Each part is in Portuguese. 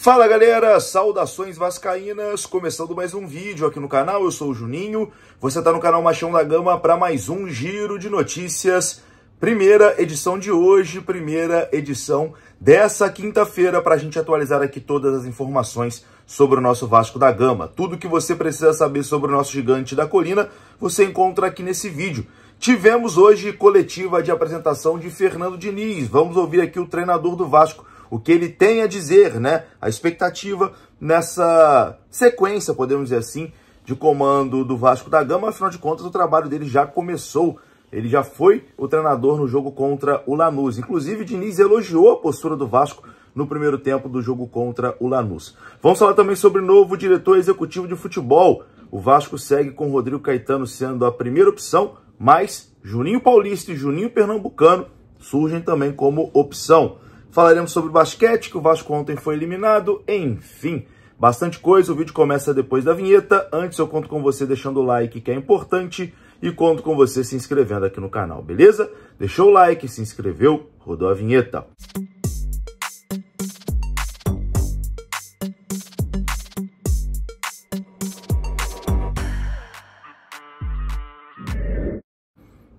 Fala galera, saudações vascaínas, começando mais um vídeo aqui no canal, eu sou o Juninho, você está no canal Machão da Gama para mais um giro de notícias, primeira edição de hoje, primeira edição dessa quinta-feira para a gente atualizar aqui todas as informações sobre o nosso Vasco da Gama. Tudo que você precisa saber sobre o nosso gigante da colina, você encontra aqui nesse vídeo. Tivemos hoje coletiva de apresentação de Fernando Diniz, vamos ouvir aqui o treinador do Vasco, o que ele tem a dizer, né? A expectativa nessa sequência, podemos dizer assim, de comando do Vasco da Gama. Afinal de contas, o trabalho dele já começou. Ele já foi o treinador no jogo contra o Lanús. Inclusive, Diniz elogiou a postura do Vasco no primeiro tempo do jogo contra o Lanús. Vamos falar também sobre o novo diretor executivo de futebol. O Vasco segue com Rodrigo Caetano sendo a primeira opção, mas Juninho Paulista e Juninho Pernambucano surgem também como opção. Falaremos sobre basquete, que o Vasco ontem foi eliminado, enfim, bastante coisa. O vídeo começa depois da vinheta. Antes eu conto com você deixando o like, que é importante, e conto com você se inscrevendo aqui no canal, beleza? Deixou o like, se inscreveu, rodou a vinheta.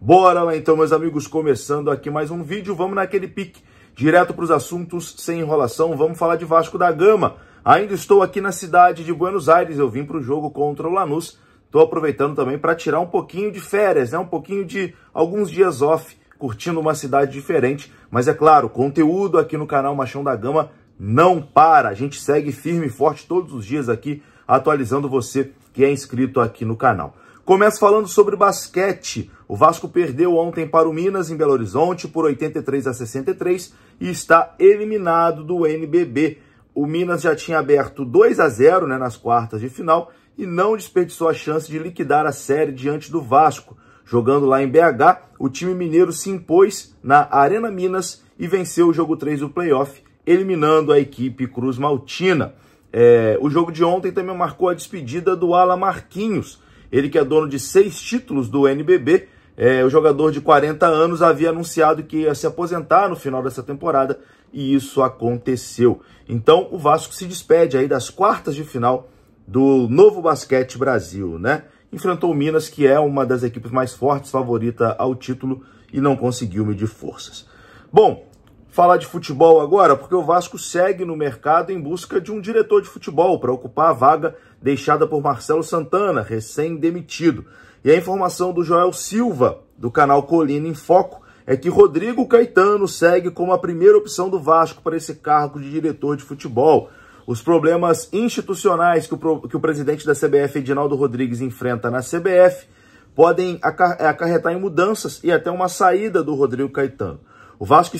Bora lá então, meus amigos, começando aqui mais um vídeo. Vamos naquele pique. Direto para os assuntos, sem enrolação, vamos falar de Vasco da Gama. Ainda estou aqui na cidade de Buenos Aires, eu vim para o jogo contra o Lanús. Estou aproveitando também para tirar um pouquinho de férias, né? Um pouquinho de alguns dias off, curtindo uma cidade diferente. Mas é claro, conteúdo aqui no canal Machão da Gama não para. A gente segue firme e forte todos os dias aqui, atualizando você que é inscrito aqui no canal. Começo falando sobre basquete. O Vasco perdeu ontem para o Minas, em Belo Horizonte, por 83-63 e está eliminado do NBB. O Minas já tinha aberto 2-0, né, nas quartas de final e não desperdiçou a chance de liquidar a série diante do Vasco. Jogando lá em BH, o time mineiro se impôs na Arena Minas e venceu o jogo 3 do playoff, eliminando a equipe Cruz Maltina. O jogo de ontem também marcou a despedida do Alan Marquinhos. Ele que é dono de 6 títulos do NBB, o jogador de 40 anos havia anunciado que ia se aposentar no final dessa temporada e isso aconteceu. Então o Vasco se despede aí das quartas de final do Novo Basquete Brasil, né? Enfrentou o Minas, que é uma das equipes mais fortes, favorita ao título, e não conseguiu medir forças. Bom, falar de futebol agora, porque o Vasco segue no mercado em busca de um diretor de futebol para ocupar a vaga deixada por Marcelo Santana, recém-demitido. E a informação do Joel Silva, do canal Colina em Foco, é que Rodrigo Caetano segue como a primeira opção do Vasco para esse cargo de diretor de futebol. Os problemas institucionais que o presidente da CBF, Edinaldo Rodrigues, enfrenta na CBF podem acarretar em mudanças e até uma saída do Rodrigo Caetano. O Vasco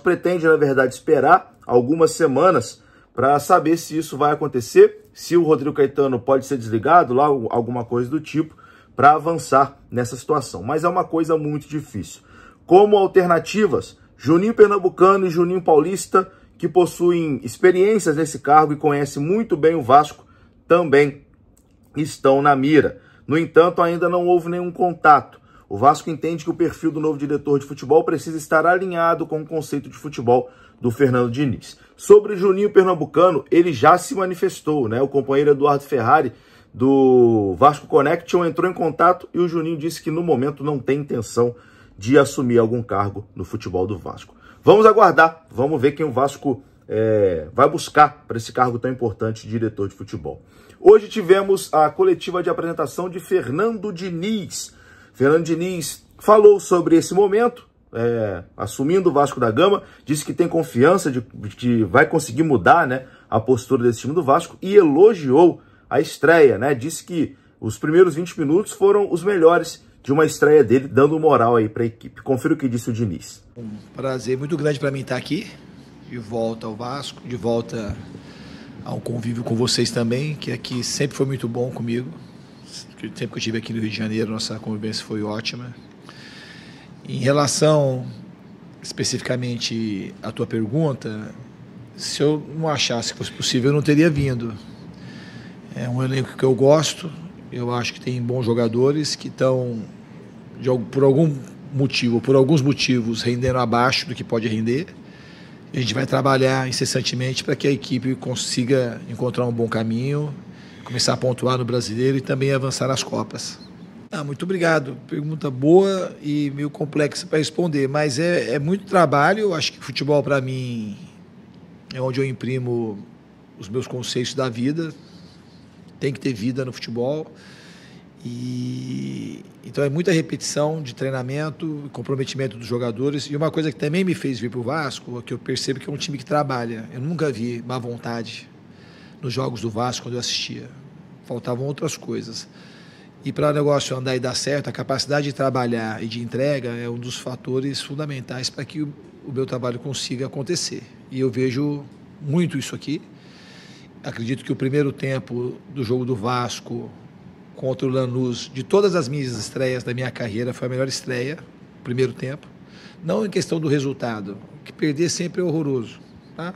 pretende, na verdade, esperar algumas semanas para saber se isso vai acontecer, se o Rodrigo Caetano pode ser desligado, lá alguma coisa do tipo, para avançar nessa situação. Mas é uma coisa muito difícil. Como alternativas, Juninho Pernambucano e Juninho Paulista, que possuem experiências nesse cargo e conhecem muito bem o Vasco, também estão na mira. No entanto, ainda não houve nenhum contato. O Vasco entende que o perfil do novo diretor de futebol precisa estar alinhado com o conceito de futebol do Fernando Diniz. Sobre Juninho Pernambucano, ele já se manifestou, né? O companheiro Eduardo Ferrari, do Vasco Connection, entrou em contato e o Juninho disse que no momento não tem intenção de assumir algum cargo no futebol do Vasco. Vamos aguardar, vamos ver quem o Vasco vai buscar para esse cargo tão importante de diretor de futebol. Hoje tivemos a coletiva de apresentação de Fernando Diniz. Fernando Diniz falou sobre esse momento, assumindo o Vasco da Gama, disse que tem confiança de que vai conseguir mudar, né, a postura desse time do Vasco e elogiou a estreia, né? Disse que os primeiros 20 minutos foram os melhores de uma estreia dele, dando moral aí para a equipe. Confira o que disse o Diniz. Um prazer muito grande para mim estar aqui, de volta ao Vasco, de volta ao convívio com vocês também, que aqui sempre foi muito bom comigo. Sempre que eu estive aqui no Rio de Janeiro, nossa convivência foi ótima. Em relação especificamente à tua pergunta, se eu não achasse que fosse possível, eu não teria vindo. É um elenco que eu gosto, eu acho que tem bons jogadores que estão, por algum motivo, por alguns motivos, rendendo abaixo do que pode render. A gente vai trabalhar incessantemente para que a equipe consiga encontrar um bom caminho, começar a pontuar no Brasileiro e também avançar nas Copas. Muito obrigado. Pergunta boa e meio complexa para responder, mas é muito trabalho. Acho que futebol, para mim, é onde eu imprimo os meus conceitos da vida. Tem que ter vida no futebol. Então é muita repetição de treinamento, comprometimento dos jogadores. E uma coisa que também me fez vir para o Vasco, é que eu percebo que é um time que trabalha. Eu nunca vi má vontade nos jogos do Vasco quando eu assistia. Faltavam outras coisas. E para o negócio andar e dar certo, a capacidade de trabalhar e de entrega é um dos fatores fundamentais para que o meu trabalho consiga acontecer. E eu vejo muito isso aqui. Acredito que o primeiro tempo do jogo do Vasco contra o Lanús, de todas as minhas estreias da minha carreira, foi a melhor estreia, primeiro tempo. Não em questão do resultado, que perder sempre é horroroso, tá?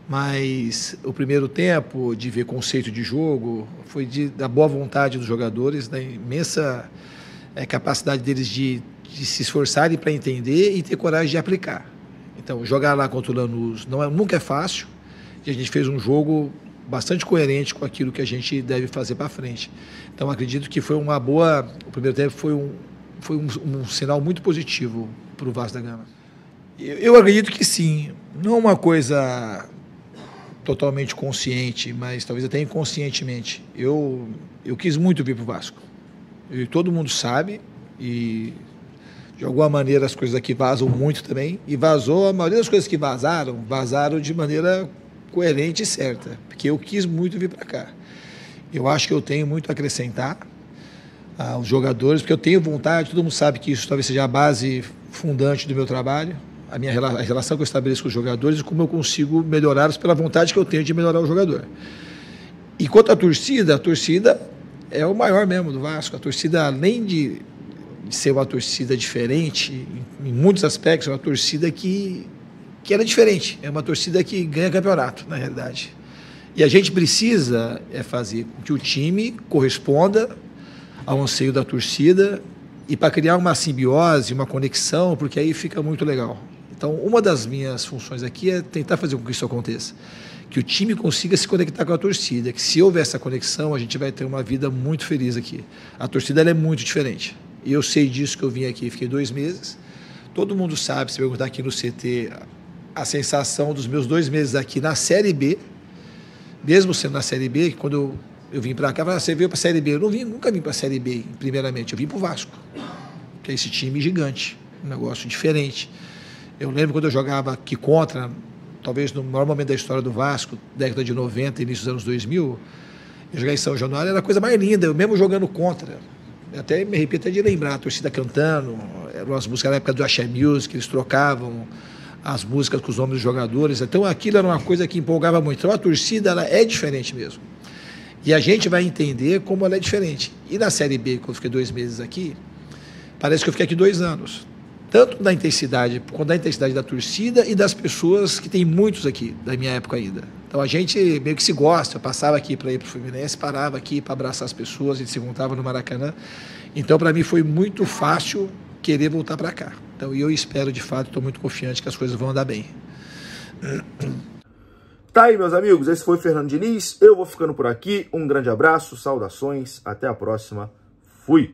Mas o primeiro tempo, de ver conceito de jogo, foi da boa vontade dos jogadores, da imensa capacidade deles de se esforçarem para entender e ter coragem de aplicar. Então, jogar lá contra o Lanús nunca é fácil, e a gente fez um jogo bastante coerente com aquilo que a gente deve fazer para frente. Então, acredito que foi uma boa... O primeiro tempo foi um sinal muito positivo para o Vasco da Gama. Eu acredito que sim. Não é uma coisa totalmente consciente, mas talvez até inconscientemente. Eu quis muito vir para o Vasco. E todo mundo sabe, e de alguma maneira as coisas aqui vazam muito também, e a maioria das coisas que vazaram de maneira coerente e certa, porque eu quis muito vir para cá. Eu acho que eu tenho muito a acrescentar aos jogadores, porque eu tenho vontade, todo mundo sabe que isso talvez seja a base fundante do meu trabalho, a relação que eu estabeleço com os jogadores e como eu consigo melhorá-los pela vontade que eu tenho de melhorar o jogador. E quanto à torcida é o maior mesmo do Vasco. A torcida, além de ser uma torcida diferente, em muitos aspectos, é uma torcida que era diferente. É uma torcida que ganha campeonato, na realidade. E a gente precisa fazer com que o time corresponda ao anseio da torcida e para criar uma simbiose, uma conexão, porque aí fica muito legal. Então, uma das minhas funções aqui é tentar fazer com que isso aconteça. Que o time consiga se conectar com a torcida, que se houver essa conexão, a gente vai ter uma vida muito feliz aqui. A torcida ela é muito diferente. E eu sei disso, que eu vim aqui, fiquei 2 meses. Todo mundo sabe, se perguntar aqui no CT, a sensação dos meus 2 meses aqui na Série B, mesmo sendo na Série B, quando eu vim para cá, você veio para a Série B. Eu nunca vim para a Série B, primeiramente. Eu vim para o Vasco, que é esse time gigante, um negócio diferente. Eu lembro quando eu jogava aqui contra, talvez no maior momento da história do Vasco, década de 90, início dos anos 2000, eu joguei em São Januário, era a coisa mais linda, eu mesmo jogando contra. Eu até me arrepio de lembrar, a torcida cantando, eram as músicas na época do Axé Music, eles trocavam as músicas com os nomes dos jogadores. Então aquilo era uma coisa que empolgava muito. Então a torcida ela é diferente mesmo. E a gente vai entender como ela é diferente. E na Série B, quando eu fiquei 2 meses aqui, parece que eu fiquei aqui 2 anos. Tanto da intensidade, quanto da intensidade da torcida e das pessoas, que tem muitos aqui, da minha época ainda. Então a gente meio que se gosta. Eu passava aqui para ir para o Fluminense, parava aqui para abraçar as pessoas, a gente se juntava no Maracanã. Então para mim foi muito fácil querer voltar para cá. Então eu espero, de fato, estou muito confiante que as coisas vão andar bem. Tá aí, meus amigos, esse foi o Fernando Diniz. Eu vou ficando por aqui. Um grande abraço, saudações, até a próxima. Fui!